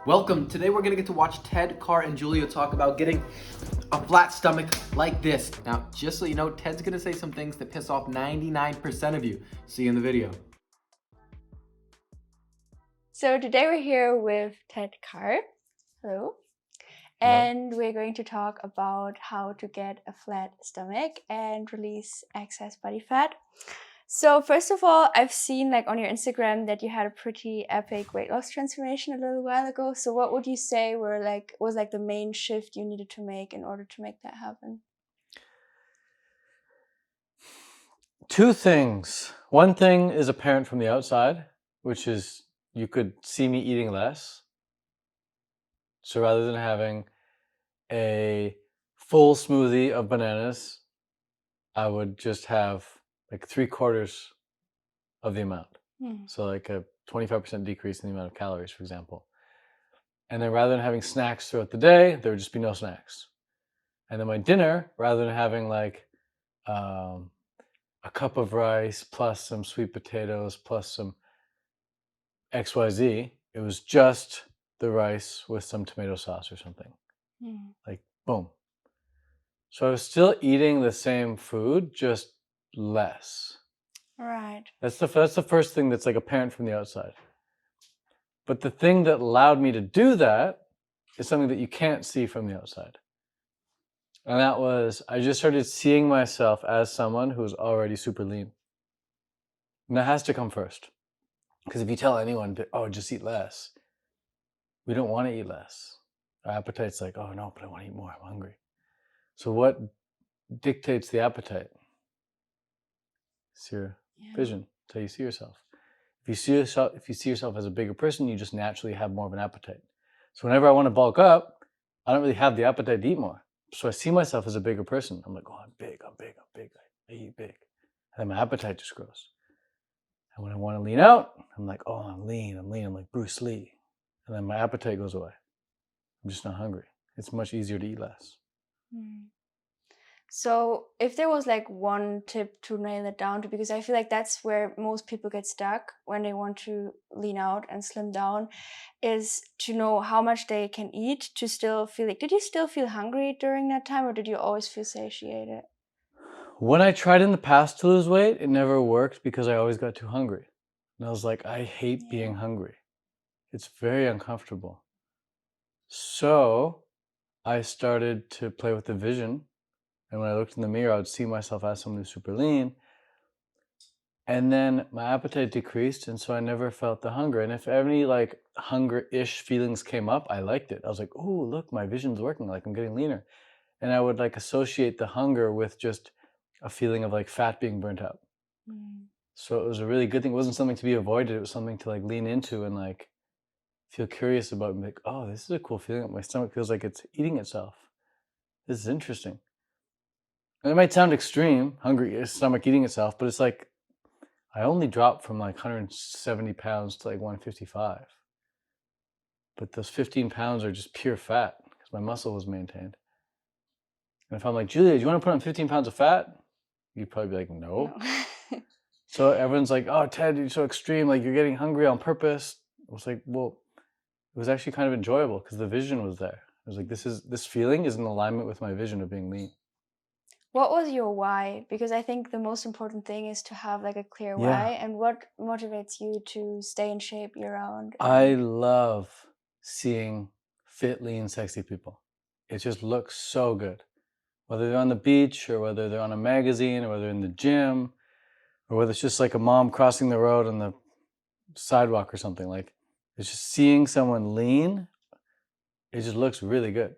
Welcome. Today we're gonna get to watch Ted Carr and Julia talk about getting a flat stomach like this. Now, just so you know, Ted's gonna say some things that piss off 99% of you. See you in the video. So today we're here with Ted Carr. Hello. And we're going to talk about how to get a flat stomach and release excess body fat. So first of all, I've seen on your Instagram that you had a pretty epic weight loss transformation a little while ago. So what would you say was the main shift you needed to make in order to make that happen? Two things. One thing is apparent from the outside, which is you could see me eating less. So rather than having a full smoothie of bananas, I would just have 3/4 of the amount. So a 25% decrease in the amount of calories, for example. And then rather than having snacks throughout the day, there would just be no snacks. And then my dinner, rather than having a cup of rice plus some sweet potatoes plus some XYZ, it was just the rice with some tomato sauce or something. Boom. So I was still eating the same food, just less. Right. That's the first thing that's apparent from the outside. But the thing that allowed me to do that is something that you can't see from the outside. And that was, I just started seeing myself as someone who's already super lean. And that has to come first. Because if you tell anyone, oh, just eat less, we don't want to eat less. Our appetite's oh no, but I want to eat more, I'm hungry. So what dictates the appetite? It's your vision. It's how you see yourself. If you see yourself as a bigger person, you just naturally have more of an appetite. So whenever I want to bulk up, I don't really have the appetite to eat more. So I see myself as a bigger person. I'm oh, I'm big. I eat big. And then my appetite just grows. And when I want to lean out, I'm oh, I'm lean. I'm like Bruce Lee. And then my appetite goes away. I'm just not hungry. It's much easier to eat less. So if there was one tip to nail it down to, because I feel that's where most people get stuck when they want to lean out and slim down, is to know how much they can eat to still feel did you still feel hungry during that time, or did you always feel satiated? When I tried in the past to lose weight, it never worked because I always got too hungry. And I was I hate being hungry. It's very uncomfortable. So I started to play with the vision. And when I looked in the mirror, I would see myself as someone who's super lean. And then my appetite decreased, and so I never felt the hunger. And if any hunger-ish feelings came up, I liked it. I was oh, look, my vision's working, I'm getting leaner. And I would associate the hunger with just a feeling of fat being burnt out. So it was a really good thing. It wasn't something to be avoided. It was something to lean into and feel curious about and oh, this is a cool feeling. My stomach feels like it's eating itself. This is interesting. And it might sound extreme, hungry, stomach eating itself, but it's I only dropped from 170 pounds to 155. But those 15 pounds are just pure fat because my muscle was maintained. And if I'm Julia, do you want to put on 15 pounds of fat? You'd probably be no. So everyone's oh, Ted, you're so extreme. You're getting hungry on purpose. I was well, it was actually kind of enjoyable because the vision was there. I was this feeling is in alignment with my vision of being lean. What was your why? Because I think the most important thing is to have a clear why. And what motivates you to stay in shape year-round? I love seeing fit, lean, sexy people. It just looks so good. Whether they're on the beach or whether they're on a magazine or whether they're in the gym or whether it's just a mom crossing the road on the sidewalk or something. It's just seeing someone lean, it just looks really good.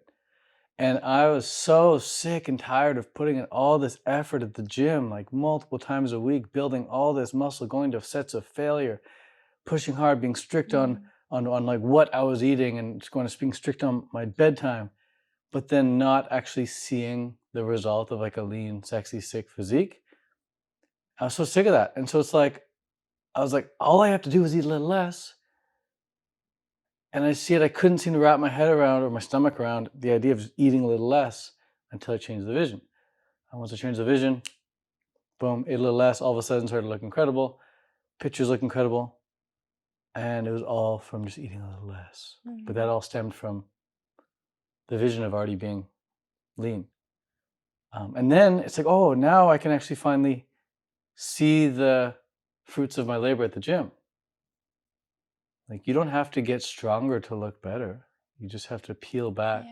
And I was so sick and tired of putting in all this effort at the gym, multiple times a week, building all this muscle, going to sets of failure, pushing hard, being strict on what I was eating and just being strict on my bedtime, but then not actually seeing the result of a lean, sexy, sick physique. I was so sick of that. And so it's I was all I have to do is eat a little less. And I couldn't seem to wrap my head around or my stomach around the idea of just eating a little less until I changed the vision. And once I changed the vision, boom, ate a little less, all of a sudden started to look incredible. Pictures look incredible. And it was all from just eating a little less. But that Mhm. all stemmed from the vision of already being lean. And then it's like, oh, now I can actually finally see the fruits of my labor at the gym. Like, you don't have to get stronger to look better. You just have to peel back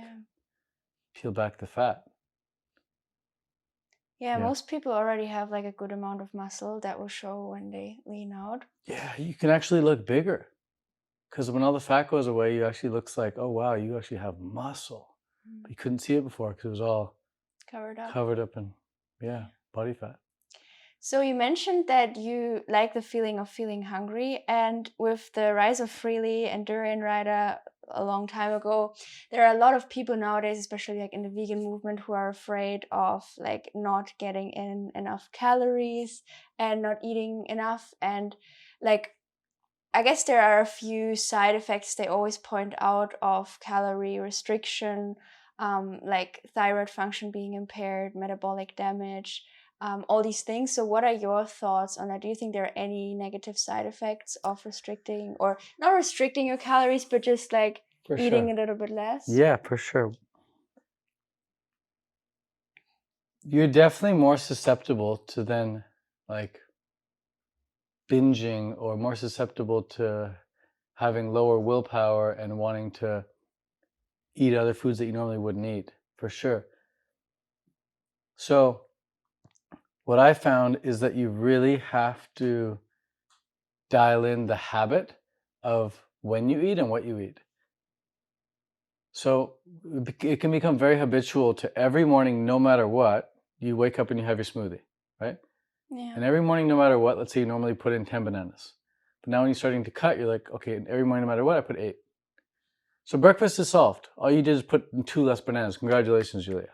the fat. Yeah, Yeah. most people already have like a good amount of muscle that will show when they lean out. Yeah, you can actually look bigger. Because when all the fat goes away, you actually looks like, oh, wow, you actually have muscle. But you couldn't see it before because it was all Covered up. covered up in, body fat. So you mentioned that you like the feeling of feeling hungry, and with the rise of Freely and Durian Rider a long time ago, there are a lot of people nowadays, especially like in the vegan movement, who are afraid of like not getting in enough calories and not eating enough. And like, I guess there are a few side effects they always point out of calorie restriction, like thyroid function being impaired, metabolic damage, all these things. So, what are your thoughts on that? Do you think there are any negative side effects of restricting, or not restricting your calories, but just like For eating sure. a little bit less? Yeah, for sure. You're definitely more susceptible to then like binging, or more susceptible to having lower willpower and wanting to eat other foods that you normally wouldn't eat, for sure. So what I found is that you really have to dial in the habit of when you eat and what you eat. So it can become very habitual to every morning, no matter what, you wake up and you have your smoothie, right? Yeah. And every morning, no matter what, let's say you normally put in 10 bananas. But now when you're starting to cut, you're like, okay, every morning, no matter what, I put 8. So breakfast is solved. All you did is put in 2 less bananas. Congratulations, Julia.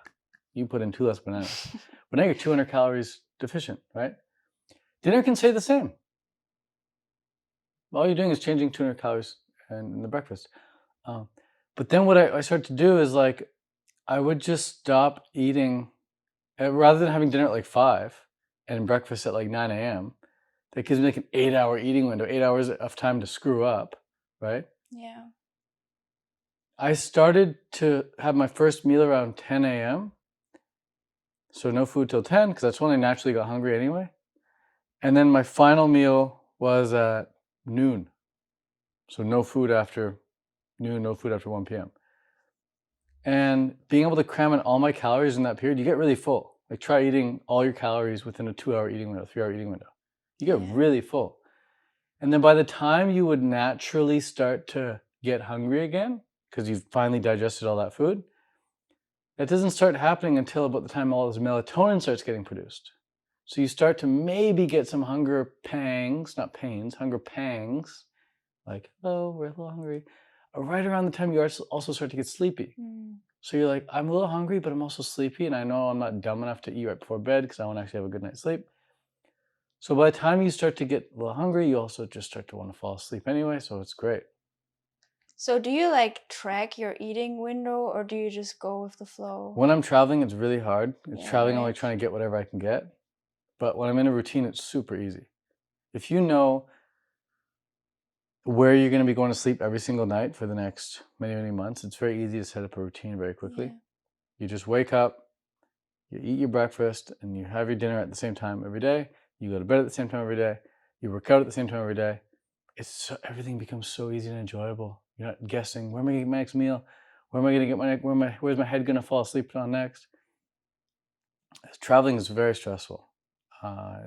You put in 2 less bananas. But now you're 200 calories deficient, right? Dinner can say the same. All you're doing is changing 200 calories in the breakfast. But then what I started to do is like, I would just stop eating, rather than having dinner at like 5 and breakfast at like 9 a.m. That gives me like an 8-hour eating window, 8 hours of time to screw up, right? Yeah. I started to have my first meal around 10 a.m. So no food till 10, because that's when I naturally got hungry anyway. And then my final meal was at noon. So no food after noon, no food after 1 p.m. And being able to cram in all my calories in that period, you get really full. Like, try eating all your calories within a 2-hour eating window, 3-hour eating window. You get really full. And then by the time you would naturally start to get hungry again, because you've finally digested all that food, that doesn't start happening until about the time all this melatonin starts getting produced. So you start to maybe get some hunger pangs, not pains, hunger pangs, like, oh, we're a little hungry, right around the time you also start to get sleepy. So you're like, I'm a little hungry, but I'm also sleepy, and I know I'm not dumb enough to eat right before bed because I want to actually have a good night's sleep. So by the time you start to get a little hungry, you also just start to want to fall asleep anyway, so it's great. So do you like track your eating window, or do you just go with the flow? When I'm traveling, it's really hard. It's Yeah, traveling, I'm right. like trying to get whatever I can get. But when I'm in a routine, it's super easy. If you know where you're going to be going to sleep every single night for the next many, many months, it's very easy to set up a routine very quickly. Yeah. You just wake up, you eat your breakfast, and you have your dinner at the same time every day. You go to bed at the same time every day. You work out at the same time every day. Everything becomes so easy and enjoyable. You're not guessing, where am I going to get my next meal? Where am I going to get where's my head going to fall asleep on next? Traveling is very stressful.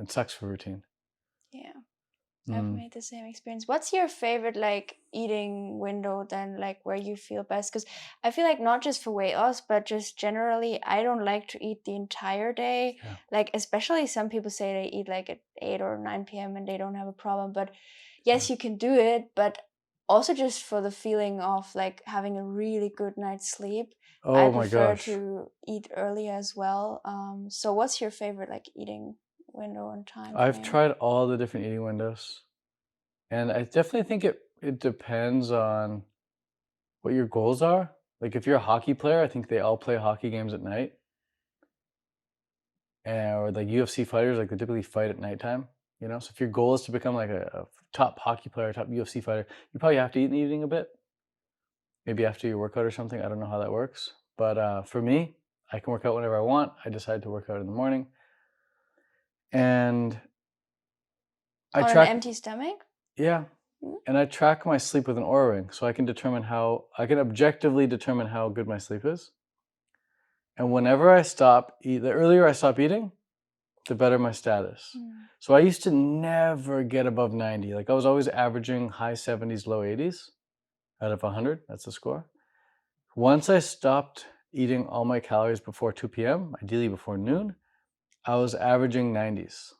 It sucks for routine. Yeah. I've made the same experience. What's your favorite like eating window then, like where you feel best? Because I feel like not just for weight loss, but just generally, I don't like to eat the entire day. Yeah. Like, especially some people say they eat like at 8 or 9 p.m. and they don't have a problem. But yes, you can do it, but also just for the feeling of like having a really good night's sleep. I Oh my prefer gosh. to eat early as well. So what's your favorite like eating window and time I've frame? tried all the different eating windows, and I definitely think it depends on what your goals are. Like, if you're a hockey player, I think they all play hockey games at night. Or like UFC fighters, like they typically fight at nighttime. You know, so if your goal is to become like a top hockey player, top UFC fighter, you probably have to eat in the evening a bit. Maybe after your workout or something. I don't know how that works. But for me, I can work out whenever I want. I decide to work out in the morning. And I On track, an empty stomach? yeah. And I track my sleep with an Oura ring, so I can objectively determine how good my sleep is. And whenever the earlier I stop eating, the better my status. So I used to never get above 90. Like I was always averaging high 70s, low 80s out of 100. That's the score. Once I stopped eating all my calories before 2 p.m., ideally before noon, I was averaging 90s.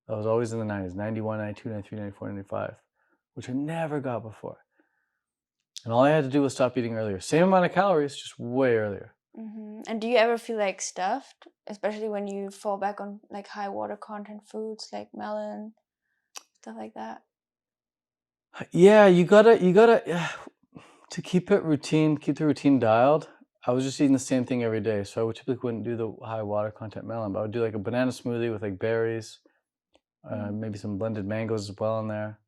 I was always in the 90s, 91, 92, 93, 94, 95, which I never got before. And all I had to do was stop eating earlier. Same amount of calories, just way earlier. And do you ever feel like stuffed, especially when you fall back on like high water content foods like melon, stuff like that? Yeah, you gotta to keep the routine dialed. I was just eating the same thing every day, so I typically wouldn't do the high water content melon, but I would do like a banana smoothie with like berries, maybe some blended mangoes as well in there,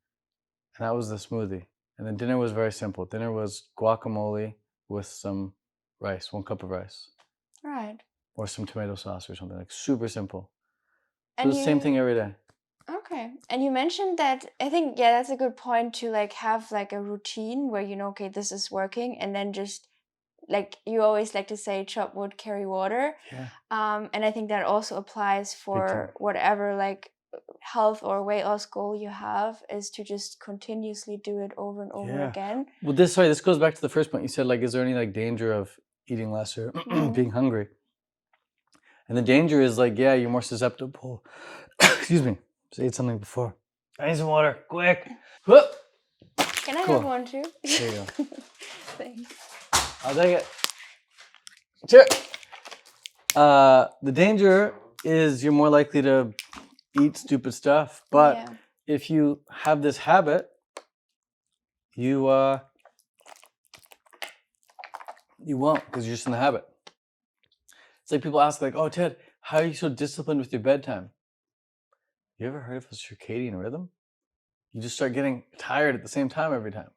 and that was the smoothie. And then dinner was very simple. Dinner was guacamole with some rice, 1 cup of rice. Right. Or some tomato sauce or something, like super simple. So And the same thing every day. Okay. And you mentioned that, I think, yeah, that's a good point to like have like a routine where you know, okay, this is working, and then just like you always like to say, chop wood, carry water. Yeah. And I think that also applies for whatever like health or weight loss goal you have, is to just continuously do it over and over again. Well, this goes back to the first point. You said, like, is there any like danger of eating less or being hungry? And the danger is like, yeah, you're more susceptible. Excuse me. Just ate something before. I need some water, quick. Can I have one too? There you go. Thanks. I'll take it. Sure. The danger is you're more likely to eat stupid stuff, but if you have this habit, you won't, because you're just in the habit. It's like people ask, like, "Oh, Ted, how are you so disciplined with your bedtime?" You ever heard of a circadian rhythm? You just start getting tired at the same time every time,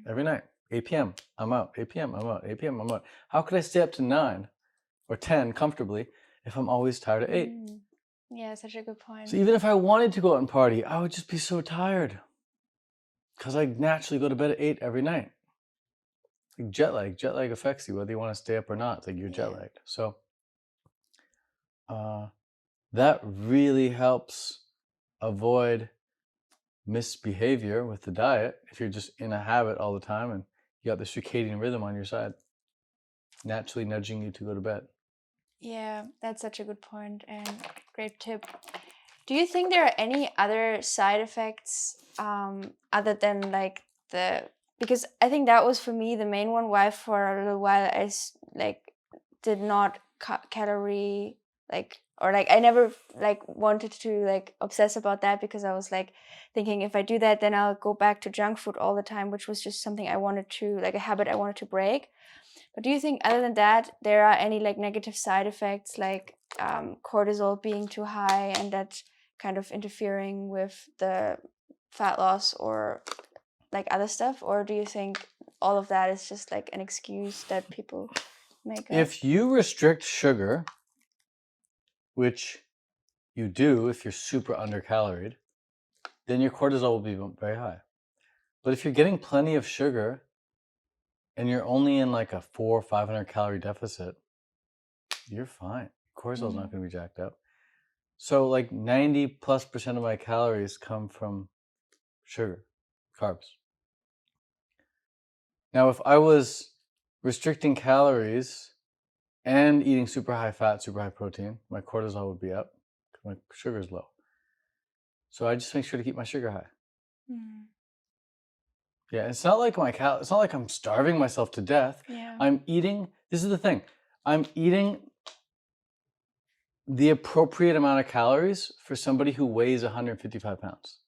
every night. 8 p.m. I'm out. 8 p.m. I'm out. 8 p.m. I'm out. How could I stay up to 9 or 10 comfortably if I'm always tired at 8? Yeah, such a good point. So even if I wanted to go out and party, I would just be so tired because I naturally go to bed at 8 every night. Like jet lag affects you whether you want to stay up or not. It's like you're jet lagged. So that really helps avoid misbehavior with the diet if you're just in a habit all the time and you got the circadian rhythm on your side, naturally nudging you to go to bed. Yeah, that's such a good point and great tip. Do you think there are any other side effects other than like because I think that was for me the main one why for a little while I did not cut calorie I never wanted to obsess about that, because I was thinking if I do that then I'll go back to junk food all the time, which was just something I wanted to a habit I wanted to break. But do you think other than that there are any negative side effects cortisol being too high and that kind of interfering with the fat loss or other stuff? Or do you think all of that is just an excuse that people make up? If you restrict sugar, which you do if you're super undercaloried, then your cortisol will be very high. But if you're getting plenty of sugar and you're only in a 400 or 500 calorie deficit, you're fine. Cortisol's not going to be jacked up. So 90+% of my calories come from sugar, carbs. Now, if I was restricting calories and eating super high fat, super high protein, my cortisol would be up because my sugar is low. So I just make sure to keep my sugar high. Yeah, it's not like it's not like I'm starving myself to death. Yeah. I'm eating, this is the thing, I'm eating the appropriate amount of calories for somebody who weighs 155 pounds.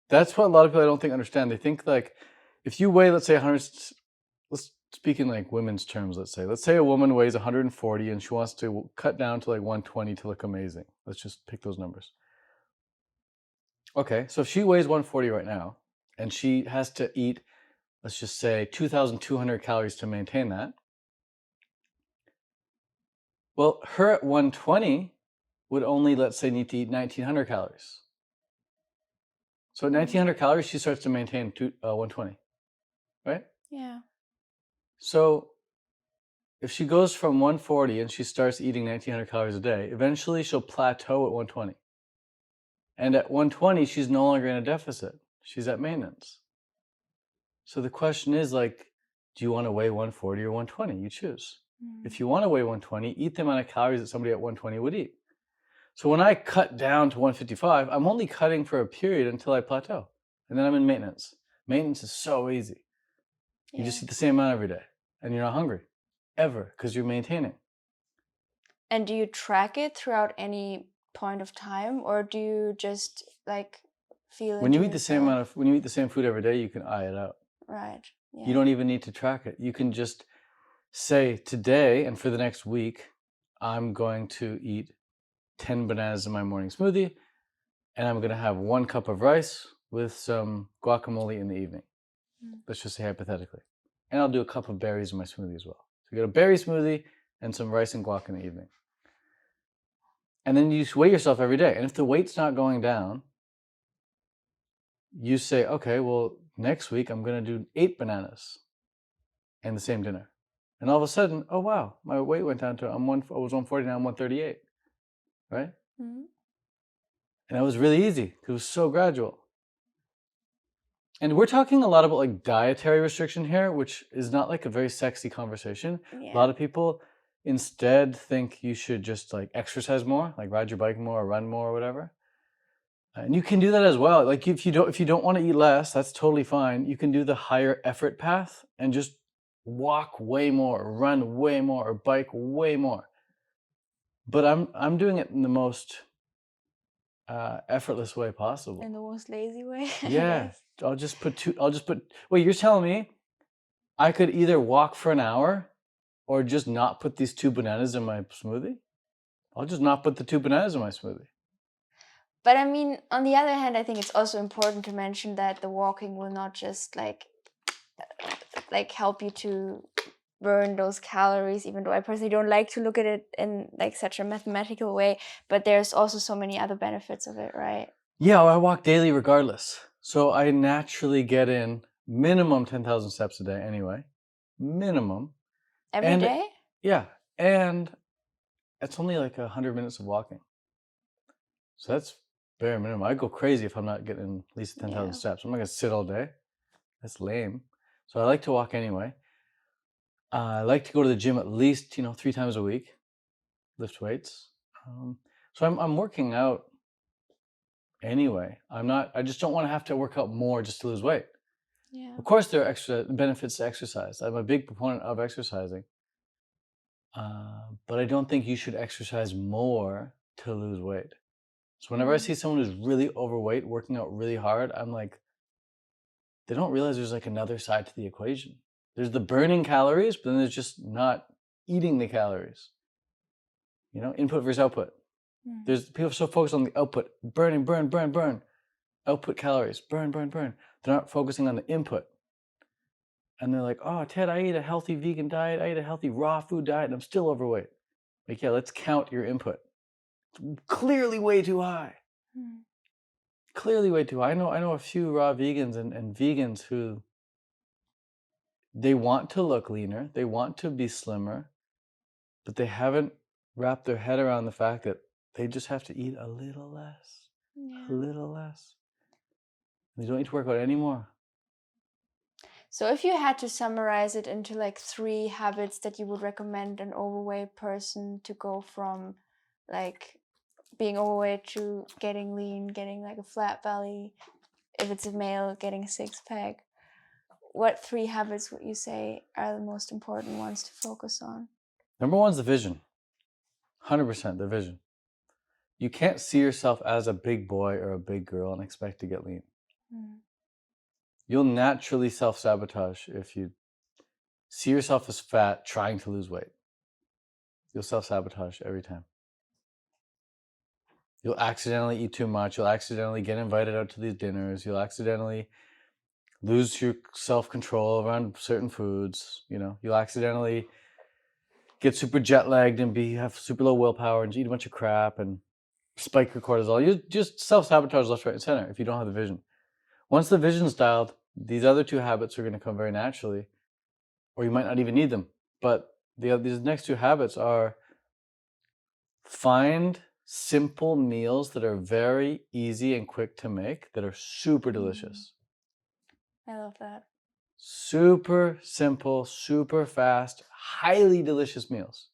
That's what a lot of people I don't think understand. They think if you weigh, let's say 100, let's speak in women's terms, let's say a woman weighs 140 and she wants to cut down to 120 to look amazing. Let's just pick those numbers. Okay, so if she weighs 140 right now, and she has to eat, let's just say 2,200 calories to maintain that. Well, her at 120 would only, let's say, need to eat 1,900 calories. So at 1,900 calories, she starts to maintain 120, right? Yeah. So if she goes from 140 and she starts eating 1,900 calories a day, eventually she'll plateau at 120. And at 120, she's no longer in a deficit. She's at maintenance. So the question is, like, do you want to weigh 140 or 120? You choose. If you want to weigh 120, eat the amount of calories that somebody at 120 would eat. So when I cut down to 155, I'm only cutting for a period until I plateau. And then I'm in maintenance. Maintenance is so easy. You just eat the same amount every day. And you're not hungry. Ever. Because you're maintaining. And do you track it throughout any point of time, or do you just like feel When you into eat the same yourself? when you eat the same food every day, you can eye it out. Right. Yeah. You don't even need to track it. You can just say today and for the next week, I'm going to eat 10 bananas in my morning smoothie, and I'm going to have 1 cup of rice with some guacamole in the evening. Let's just say hypothetically. And I'll do a cup of berries in my smoothie as well. So you get a berry smoothie and some rice and guac in the evening. And then you weigh yourself every day. And if the weight's not going down, you say, okay, well, next week I'm going to do 8 bananas and the same dinner. And all of a sudden, oh wow, my weight went down to I was 140, now I'm 138, right? Mm-hmm. And that was really easy. It was so gradual. And we're talking a lot about like dietary restriction here, which is not like a very sexy conversation. Yeah. A lot of people instead think you should just like exercise more, like ride your bike more or run more or whatever. And you can do that as well. Like if you don't want to eat less, that's totally fine. You can do the higher effort path and just walk way more, run way more, or bike way more. But I'm doing it in the most effortless way possible. In the most lazy way. I Yeah, guess. I'll just put. Wait, you're telling me I could either walk for an hour or just not put these 2 bananas in my smoothie? I'll just not put the 2 bananas in my smoothie. But I mean, on the other hand, I think it's also important to mention that the walking will not just like help you to burn those calories, even though I personally don't like to look at it in like such a mathematical way, but there's also so many other benefits of it, right? Yeah, I walk daily regardless. So I naturally get in minimum 10,000 steps a day anyway. Minimum. Every day? Yeah. And it's only like 100 minutes of walking. So that's bare minimum. I go crazy if I'm not getting at least 10,000 steps. I'm not going to sit all day. That's lame. So I like to walk anyway. I like to go to the gym at least, 3 times a week, lift weights. So I'm working out anyway. I just don't want to have to work out more just to lose weight. Yeah. Of course, there are extra benefits to exercise. I'm a big proponent of exercising. But I don't think you should exercise more to lose weight. So whenever I see someone who's really overweight working out really hard, I'm like, they don't realize there's like another side to the equation. There's the burning calories, but then there's just not eating the calories. Input versus output. There's people so focused on the output, burn, output calories, burn. They're not focusing on the input. And they're like, oh, Ted, I eat a healthy vegan diet. I eat a healthy raw food diet, and I'm still overweight. Like, yeah, let's count your input. It's clearly way too high. Clearly way too high. I know a few raw vegans and vegans who they want to look leaner, they want to be slimmer, but they haven't wrapped their head around the fact that they just have to eat a little less. A little less. They don't need to work out anymore. So if you had to summarize it into like 3 habits that you would recommend an overweight person to go from like being overweight to getting lean, getting like a flat belly, if it's a male, getting a 6-pack, what 3 habits would you say are the most important ones to focus on? Number 1 is the vision. 100% the vision. You can't see yourself as a big boy or a big girl and expect to get lean. You'll naturally self-sabotage if you see yourself as fat trying to lose weight. You'll self-sabotage every time. You'll accidentally eat too much. You'll accidentally get invited out to these dinners. You'll accidentally lose your self-control around certain foods. You'll accidentally get super jet lagged and have super low willpower and eat a bunch of crap and spike your cortisol. You just self-sabotage left, right, and center if you don't have the vision. Once the vision's dialed, these other two habits are going to come very naturally, or you might not even need them. But these next two habits are: find simple meals that are very easy and quick to make that are super delicious. I love that. Super simple, super fast, highly delicious meals.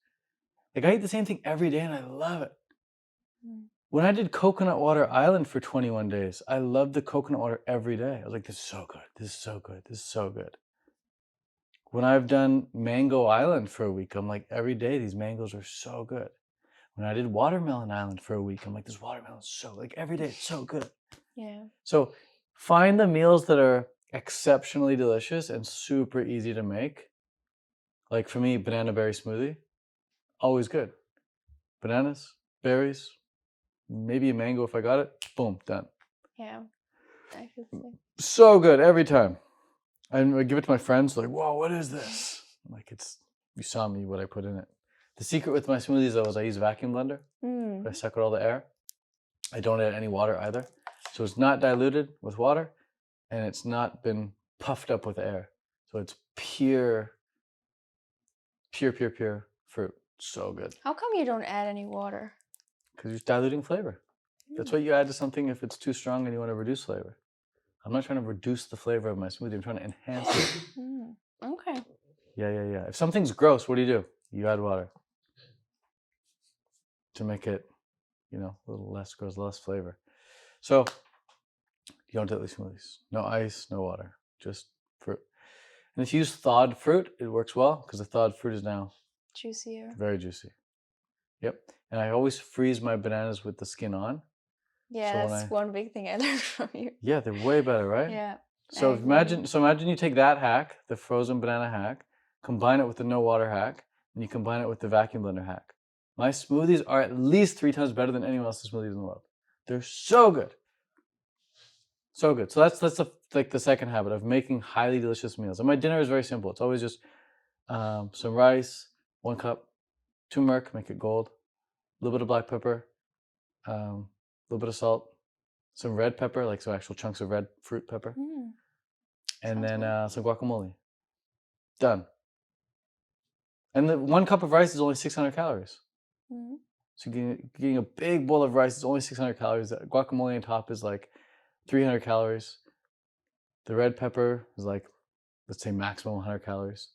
Like, I eat the same thing every day and I love it. When I did Coconut Water Island for 21 days, I loved the coconut water every day. I was like, this is so good. This is so good. This is so good. When I've done Mango Island for a week, I'm like, every day these mangoes are so good. When I did Watermelon Island for a week, I'm like, this watermelon is so, like, every day it's so good. Yeah. So find the meals that are exceptionally delicious and super easy to make. Like for me, banana berry smoothie, always good. Bananas, berries, maybe a mango if I got it, boom, done. Yeah. I feel the same. So good every time. And I give it to my friends, like, whoa, what is this? I'm like, you saw me, what I put in it. The secret with my smoothies, though, is I use a vacuum blender. I suck out all the air. I don't add any water either. So it's not diluted with water, and it's not been puffed up with air. So it's pure fruit. So good. How come you don't add any water? Because you're diluting flavor. That's what you add to something if it's too strong and you want to reduce flavor. I'm not trying to reduce the flavor of my smoothie. I'm trying to enhance it. Okay. Yeah. If something's gross, what do? You add water to make it, a little less gross, less flavor. So you don't dilute smoothies. No ice, no water, just fruit. And if you use thawed fruit, it works well because the thawed fruit is now Juicier. very juicy. Yep. And I always freeze my bananas with the skin on. Yeah, that's one big thing I learned from you. Yeah, they're way better, right? Yeah. So imagine you take that hack, the frozen banana hack, combine it with the no water hack, and you combine it with the vacuum blender hack. My smoothies are at least 3 times better than anyone else's smoothies in the world. They're so good. So good. So that's the second habit of making highly delicious meals. And my dinner is very simple. It's always just some rice, 1 cup, turmeric, make it gold, a little bit of black pepper, a little bit of salt, some red pepper, like some actual chunks of red fruit pepper, and then some guacamole. Done. And the 1 cup of rice is only 600 calories. So getting a big bowl of rice is only 600 calories. The guacamole on top is like 300 calories. The red pepper is like, let's say maximum 100 calories.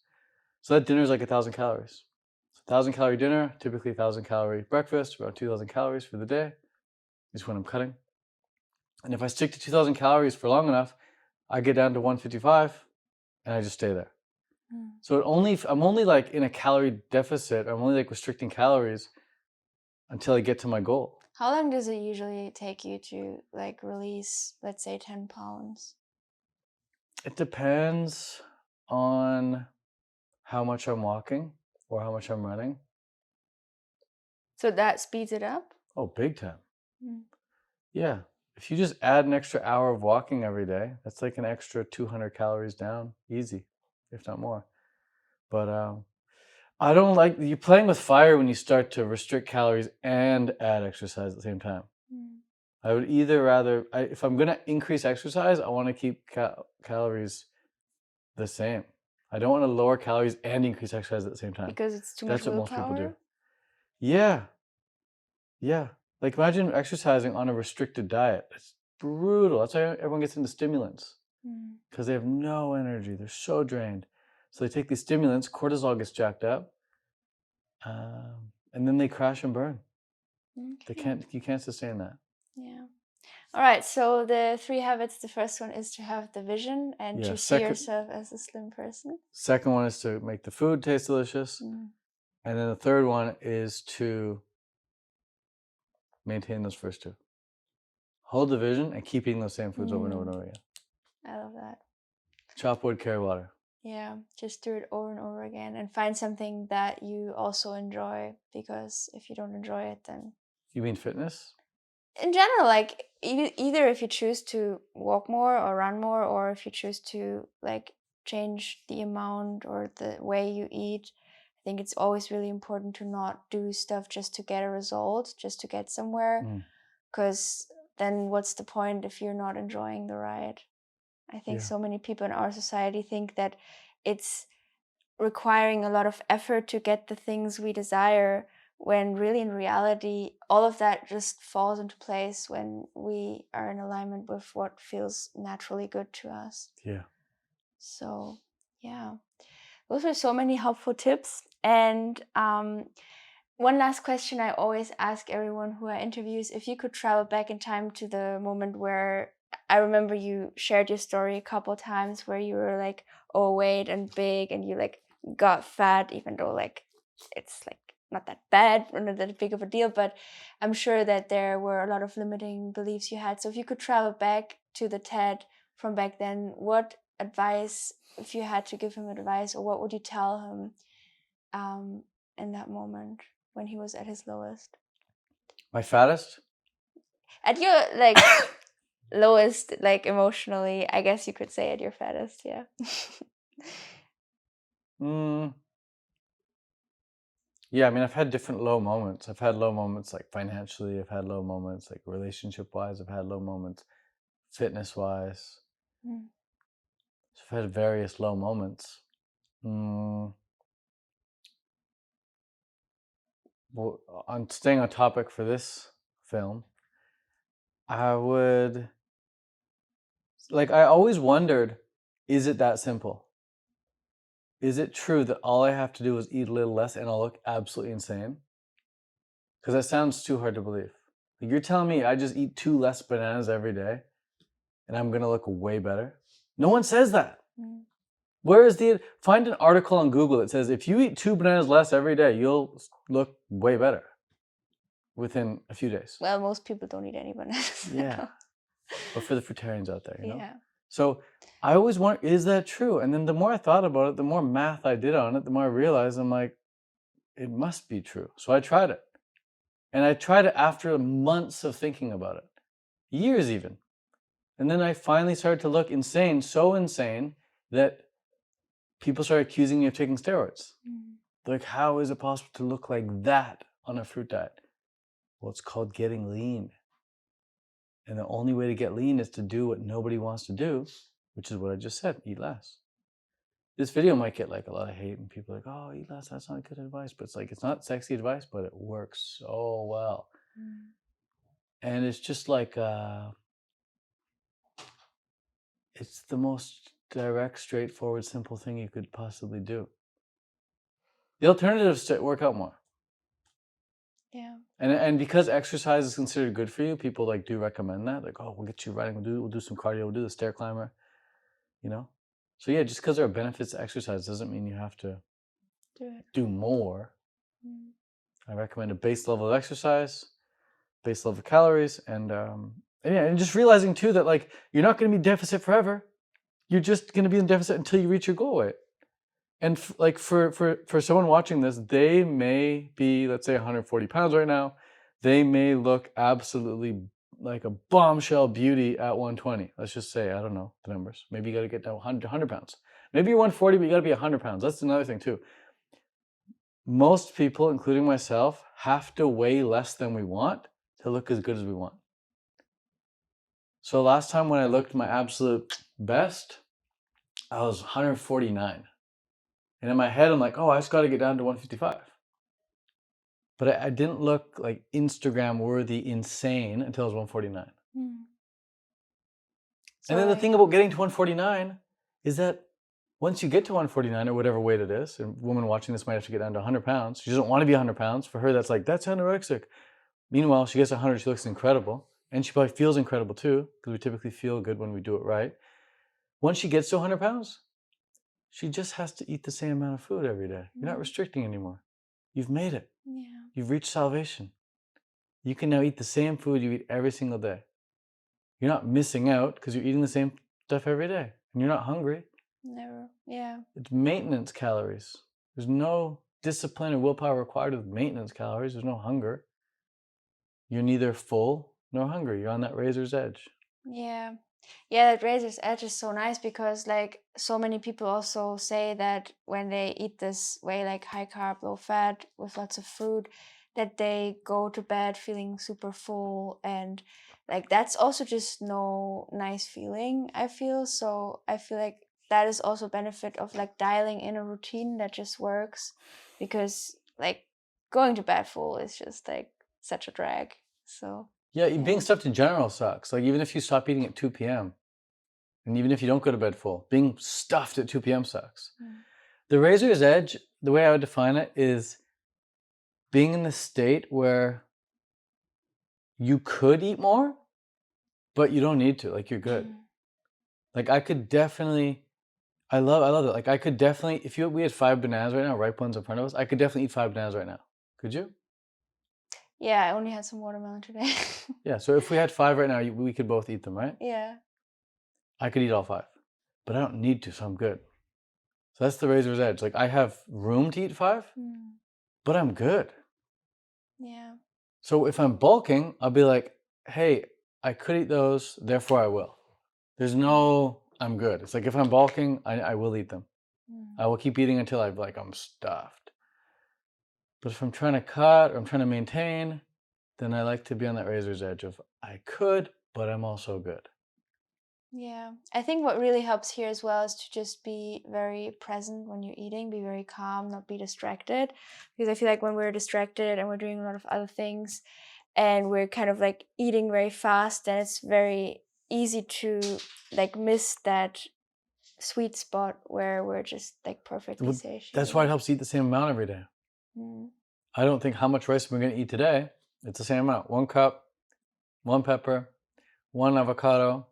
So that dinner is like 1,000 calories. So 1,000 calorie dinner, typically 1,000 calorie breakfast, around 2,000 calories for the day is when I'm cutting. And if I stick to 2,000 calories for long enough, I get down to 155 and I just stay there. So I'm only like in a calorie deficit. I'm only like restricting calories until I get to my goal. How long does it usually take you to like release, let's say, 10 pounds? It depends on how much I'm walking or how much I'm running. So that speeds it up? Oh, big time. Yeah. If you just add an extra hour of walking every day, that's like an extra 200 calories down, easy, if not more. But I don't like, you're playing with fire when you start to restrict calories and add exercise at the same time. I would either if I'm going to increase exercise, I want to keep calories the same. I don't want to lower calories and increase exercise at the same time. Because it's too much willpower? That's what most people do. Yeah. Like imagine exercising on a restricted diet. It's brutal. That's why everyone gets into stimulants. Because they have no energy. They're so drained. So they take these stimulants, cortisol gets jacked up, and then they crash and burn. Okay. You can't sustain that. Yeah. All right. So the 3 habits. The first one is to have the vision and to see yourself as a slim person. Second one is to make the food taste delicious. And then the third one is to maintain those first 2. Hold the vision and keep eating those same foods over and over and over again. I love that. Chop wood, carry water. Yeah, just do it over and over again and find something that you also enjoy, because if you don't enjoy it, then... You mean fitness? in general, like either if you choose to walk more or run more, or if you choose to like change the amount or the way you eat, I think it's always really important to not do stuff just to get a result, just to get somewhere, because then what's the point if you're not enjoying the ride? I think Yeah. so many people in our society think that it's requiring a lot of effort to get the things we desire, when really in reality all of that just falls into place when we are in alignment with what feels naturally good to us. Yeah. So yeah, those are so many helpful tips. And one last question I always ask everyone who I interview is, if you could travel back in time to the moment where, I remember you shared your story a couple times where you were like overweight and big and you like got fat, even though like it's like not that bad or not that big of a deal, but I'm sure that there were a lot of limiting beliefs you had. So if you could travel back to the Ted from back then, what advice, if you had to give him advice, or what would you tell him in that moment when he was at his lowest? My fattest? At your like lowest, like emotionally, I guess you could say at your fattest, yeah. Yeah, I mean, I've had different low moments. I've had low moments like financially. I've had low moments like relationship-wise. I've had low moments fitness-wise. Mm. So I've had various low moments. Well, on staying on topic for this film, I would like. I always wondered, is it that simple? Is it true that all I have to do is eat a little less and I'll look absolutely insane? Because that sounds too hard to believe. Like, you're telling me I just eat 2 less bananas every day and I'm gonna look way better? No one says that. Mm. Where is find an article on Google that says if you eat 2 bananas less every day, you'll look way better within a few days. Well, most people don't eat any bananas. Yeah. But for the fruitarians out there, you know? Yeah. So I always wonder, is that true? And then the more I thought about it, the more math I did on it, the more I realized I'm like, it must be true. So I tried it. And I tried it after months of thinking about it, years even. And then I finally started to look insane, so insane that people started accusing me of taking steroids. Mm. Like, how is it possible to look like that on a fruit diet? Well, it's called getting lean. And the only way to get lean is to do what nobody wants to do, which is what I just said, eat less. This video might get like a lot of hate and people are like, oh, eat less, that's not good advice. But it's like, it's not sexy advice, but it works so well. Mm. And it's just like, it's the most direct, straightforward, simple thing you could possibly do. The alternative is to work out more. Yeah. And because exercise is considered good for you, people like do recommend that. Like, oh, we'll get you running, we'll do some cardio, we'll do the stair climber, you know? So yeah, just because there are benefits to exercise doesn't mean you have to do more. Mm. I recommend a base level of exercise, base level of calories, and yeah, and just realizing too that like you're not going to be in deficit forever. You're just going to be in deficit until you reach your goal weight. And like for someone watching this, they may be, let's say, 140 pounds right now. They may look absolutely like a bombshell beauty at 120. Let's just say, I don't know the numbers. Maybe you got to get down 100 pounds. Maybe you're 140, but you got to be 100 pounds. That's another thing too. Most people, including myself, have to weigh less than we want to look as good as we want. So last time when I looked my absolute best, I was 149. And in my head, I'm like, oh, I just got to get down to 155. But I didn't look like Instagram worthy insane until I was 149. Mm. And then the thing about getting to 149 is that once you get to 149 or whatever weight it is, and a woman watching this might have to get down to 100 pounds. She doesn't want to be 100 pounds. For her, that's anorexic. Meanwhile, she gets 100, she looks incredible. And she probably feels incredible too, because we typically feel good when we do it right. Once she gets to 100 pounds, she just has to eat the same amount of food every day. You're not restricting anymore. You've made it. Yeah. You've reached salvation. You can now eat the same food you eat every single day. You're not missing out because you're eating the same stuff every day. And you're not hungry. Never. Yeah. It's maintenance calories. There's no discipline or willpower required with maintenance calories. There's no hunger. You're neither full no hunger. You're on that razor's edge. Yeah. Yeah, that razor's edge is so nice because like so many people also say that when they eat this way like high carb, low fat with lots of fruit, that they go to bed feeling super full, and like that's also just no nice feeling, I feel. So I feel like that is also benefit of like dialing in a routine that just works, because like going to bed full is just like such a drag. So Yeah, yeah. being stuffed in general sucks. Like even if you stop eating at 2 p.m. and even if you don't go to bed full, being stuffed at 2 p.m. sucks. The razor's edge, the way I would define it is being in the state where you could eat more, but you don't need to. Like you're good. Like I could definitely, I love it. Like I could definitely, if we had 5 bananas right now, ripe ones in front of us, I could definitely eat 5 bananas right now. Could you? Yeah, I only had some watermelon today. Yeah. So if we had 5 right now, we could both eat them, right? Yeah. I could eat all 5, but I don't need to, so I'm good. So that's the razor's edge. Like I have room to eat 5, but I'm good. Yeah. So if I'm bulking, I'll be like, hey, I could eat those, therefore I will. There's no, I'm good. It's like if I'm bulking, I will eat them. I will keep eating until I'm stuffed. But if I'm trying to cut or I'm trying to maintain, then I like to be on that razor's edge of I could, but I'm also good. Yeah. I think what really helps here as well is to just be very present when you're eating, be very calm, not be distracted. Because I feel like when we're distracted and we're doing a lot of other things and we're kind of like eating very fast, then it's very easy to like miss that sweet spot where we're just like perfectly satiated. That's why it helps to eat the same amount every day. I don't think how much rice we're going to eat today. It's the same amount. 1 cup, 1 pepper, 1 avocado,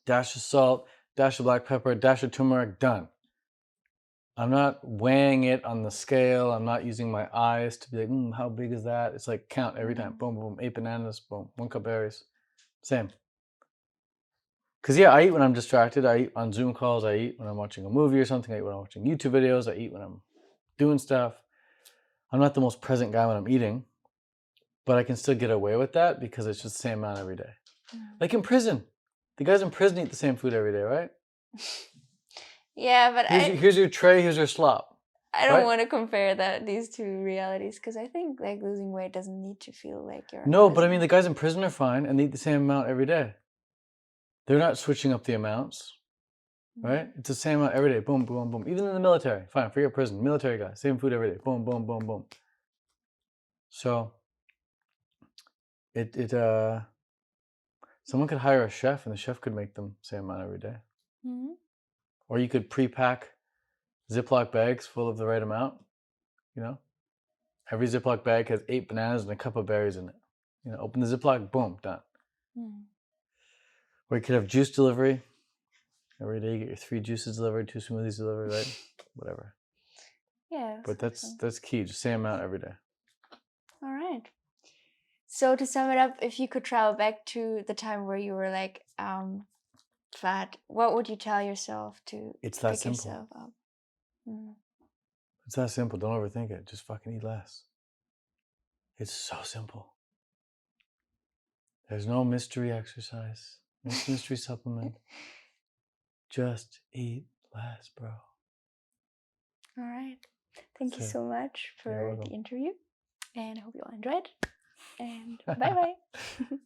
dash of salt, dash of black pepper, dash of turmeric, done. I'm not weighing it on the scale. I'm not using my eyes to be like, how big is that? It's like count every time. Boom, boom, 8 bananas, boom, 1 cup berries. Same. Because yeah, I eat when I'm distracted. I eat on Zoom calls. I eat when I'm watching a movie or something. I eat when I'm watching YouTube videos. I eat when I'm doing stuff. I'm not the most present guy when I'm eating, but I can still get away with that because it's just the same amount every day. Like in prison. The guys in prison eat the same food every day, right? Yeah, but here's your tray, here's your slop. I don't right? want to compare these two realities, because I think like losing weight doesn't need to feel like you're in No, but I prison. mean the guys in prison are fine and they eat the same amount every day. They're not switching up the amounts, right? It's the same amount every day. Boom, boom, boom. Even in the military, fine, forget prison. Military guy, same food every day. Boom, boom, boom, boom. So someone could hire a chef and the chef could make them same amount every day. Or you could pre-pack Ziploc bags full of the right amount, you know? Every Ziploc bag has 8 bananas and a cup of berries in it. You know, open the Ziploc, boom, done. Or you could have juice delivery. Every day you get your 3 juices delivered, 2 smoothies delivered, right? Whatever. Yeah. But that's key, just same amount every day. All right. So to sum it up, if you could travel back to the time where you were like fat, what would you tell yourself to It's that pick simple. yourself up? It's that simple. Don't overthink it. Just fucking eat less. It's so simple. There's no mystery exercise, no mystery supplement. Just eat less, bro. All right. Thank you so much for the interview, and I hope you all enjoyed. And bye-bye.